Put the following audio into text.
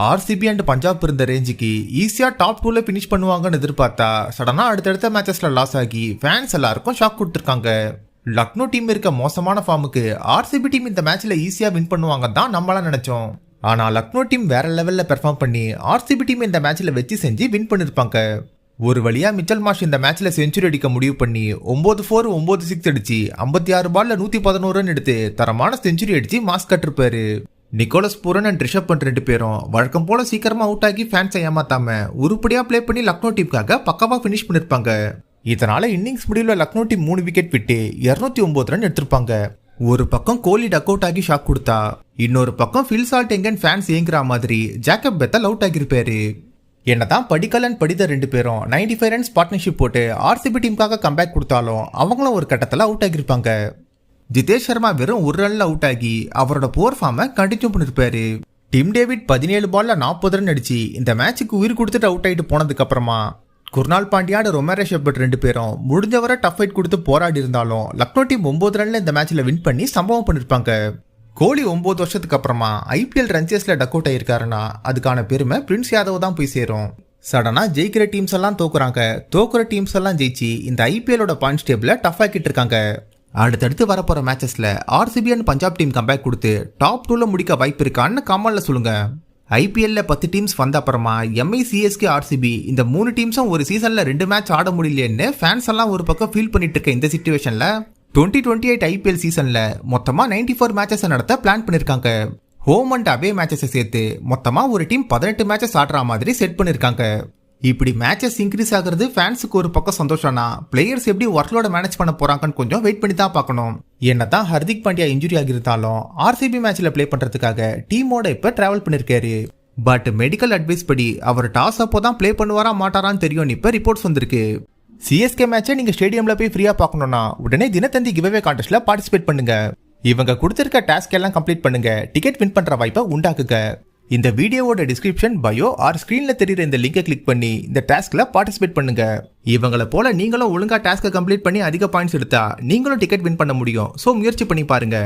RCB and Punjab இருந்த ரேஞ்சுக்கு ஈஸியா டாப் 2ல பினிஷ் பண்ணுவாங்கன்னு எதிர்பார்த்தா சடனா அடுத்தடுத்த மேட்சஸ்ல லாஸ் ஆகி ஃபேன்ஸ் எல்லாருக்கும் ஷாக் கொடுத்துருக்காங்க. லக்னோ டீம் இருக்க மோசமான ஃபார்முக்கு ஆர்சிபி டீம் இந்த மேட்ச்ல ஈஸியா வின் பண்ணுவாங்க தான் நம்மளாம் நினைச்சோம். ஆனா லக்னோ டீம் வேற லெவல்ல பெர்ஃபார்ம் பண்ணி ஆர்சிபி டீம் இந்த மேட்ச்ல வெற்றி செஞ்சு வின் பண்ணிருப்பாங்க. ஒரு வழியா மிச்சல் மார்ஷ் இந்த மேட்ச்ல செஞ்சுரி அடிக்க முடிவு பண்ணி 9-4 9-6 அடிச்சு 56 பால்ல 111 ரன் எடுத்து தரமான செஞ்சுரி அடிச்சு மாஸ் கட்டிருப்பாரு. Nicholas Pooran and Rishabh Pant 2 பேரும் வழக்கம் போல சீக்கிரமா அவுட் ஆகி ஃபேன்ஸை ஏமாத்தாம உருப்படியா பிளே பண்ணி லக்னோ டீமுக்காக பக்காவா பினிஷ் பண்ணிருப்பாங்க. இதனால இன்னிங்ஸ் முடிவுல லக்னோ டீம் 3 விக்கெட் விட்டு 209 ரன் எடுத்திருப்பாங்க. ஒரு பக்கம் கோலி டக் அவுட் ஆகி ஷாக் கொடுத்தா, இன்னொரு பக்கம் ஃபில் சால்ட் எங்கன் ஃபேன்ஸ் ஏங்குற மாதிரி ஜாக்கப் பெத்தல் அவுட் ஆகிருப்பாரு. என்னதான் படிக்கல் அண்ட் படித 2 பேரும் 95 ரன்ஸ் பார்ட்னர்ஷிப் போட்டு ஆர்சிபி டீமுக்காக கம்பேக் கொடுத்தாலும் அவங்களும் ஒரு கட்டத்தில் அவுட் ஆகிருப்பாங்க. ஜிதேஷ் சர்மா வெறும் 1 ரன்ல அவுட் ஆகி அவரோட போர் ஃபார்மை கண்டினியூ பண்ணிருப்பாரு. டிம் டேவிட் 17 பால்ல 40 ரன் அடிச்சு இந்த மேட்சுக்கு உயிர் கொடுத்துட்டு அவுட் ஆகிட்டு போனதுக்கு அப்புறமா குர்னால் பாண்டியாட ரொமேரோ ஷெப்பர்ட் 2 பேரும் முடிஞ்சவரை டஃப் ஃபைட் கொடுத்து போராடி இருந்தாலும் லக்னோ டீம் 9 ரன்ல இந்த மேட்ச்ல வின் பண்ணி சம்பவம் பண்ணிருப்பாங்க. கோலி 9 வருஷத்துக்கு அப்புறமா ஐபிஎல் ரன்சேஸ்ல டக் அவுட் ஆயிருக்காருன்னா அதுக்கான பெருமை பிரின்ஸ் யாதவ் தான் போய் சேரும். சடனா ஜெயிக்கிற டீம்ஸ் எல்லாம் தோக்குறாங்க, தோக்குற டீம்ஸ் எல்லாம் ஜெயிச்சு இந்த ஐபிஎலோட பாயிண்ட்ஸ் டேபிள டஃப் ஆக்கிட்டு இருக்காங்க. அடுத்தடுத்து வரப்போற மேட்சஸ்ல RCB and Punjab team comeback கொடுத்து டாப் 2ல முடிக்க வாய்ப்பு இருக்கான்னு கமெண்ட்ல சொல்லுங்க. ஐபிஎல்ல 10 டீம்ஸ் வந்த அப்புறமா எம்ஐ சிஎஸ்கே ஆர்சிபி இந்த 3 டீம்ஸும் ஒரு சீசன்ல 2 மேட்ச் ஆட முடியலையேன்னு ஃபேன்ஸ் எல்லாம் ஒரு பக்கம் ஃபீல் பண்ணிட்டு இருக்க இந்த சிச்சுவேஷன்ல 2028 ஐபிஎல் சீசன்ல மொத்தமா 94 மேட்சஸ் நடத்த பிளான் பண்ணிருக்காங்க. ஹோம் அண்ட் அவே மேட்சஸ் சேர்த்து மொத்தமா ஒரு டீம் 18 மேட்சஸ் ஆடுற மாதிரி செட் பண்ணிருக்காங்க. இப்படி மேட்சஸ் இன்க்ரீஸ் ஆகுறது ஃபேன்ஸுக்கு ஒரு பக்கம் சந்தோஷம்னா பிளேயர்ஸ் எப்படி ஒர்க்லோட மேனேஜ் பண்ண போறாங்கன்னு கொஞ்சம் வெயிட் பண்ணி தான் பார்க்கணும். என்னதான் ஹர்திக் பாண்டியா இன்ஜுரி ஆகியிருந்தாலும் ஆர்சிபி மேட்ச்ல பிளே பண்றதுக்காக டீமோட இப்ப டிராவல் பண்ணிருக்காரு. பட் மெடிக்கல் அட்வைஸ் படி அவர் டாஸ் அப்போ தான் பிளே பண்ணுவாரா மாட்டாரான்னு தெரியும் இப்ப ரிப்போர்ட்ஸ் வந்திருக்கு. சிஎஸ்கே மேட்சை நீங்க ஸ்டேடியம்ல போய் ஃப்ரீயா பார்க்கணும்னா உடனே தினத்தந்தி கிவ்அவே கான்டெஸ்ட்ல பார்ட்டிசிபேட் பண்ணுங்க. இவங்க கொடுத்திருக்க டாஸ்க் எல்லாம் கம்ப்ளீட் பண்ணுங்க, டிக்கெட் வின் பண்ற வாய்ப்பை உண்டாக்குங்க. இந்த வீடியோவோட டிஸ்கிரிப்ஷன் பயோ ஆர் ஸ்கிரீன்ல தெரியுற இந்த லிங்கை கிளிக் பண்ணி இந்த டாஸ்க்ல பார்ட்டிசிபேட் பண்ணுங்க. இவங்கள போல நீங்களும் ஒழுங்கா டாஸ்கை கம்ப்ளீட் பண்ணி அதிக பாயிண்ட்ஸ் எடுத்தா நீங்களும் டிக்கெட் வின் பண்ண முடியும். சோ முயற்சி பண்ணி பாருங்க.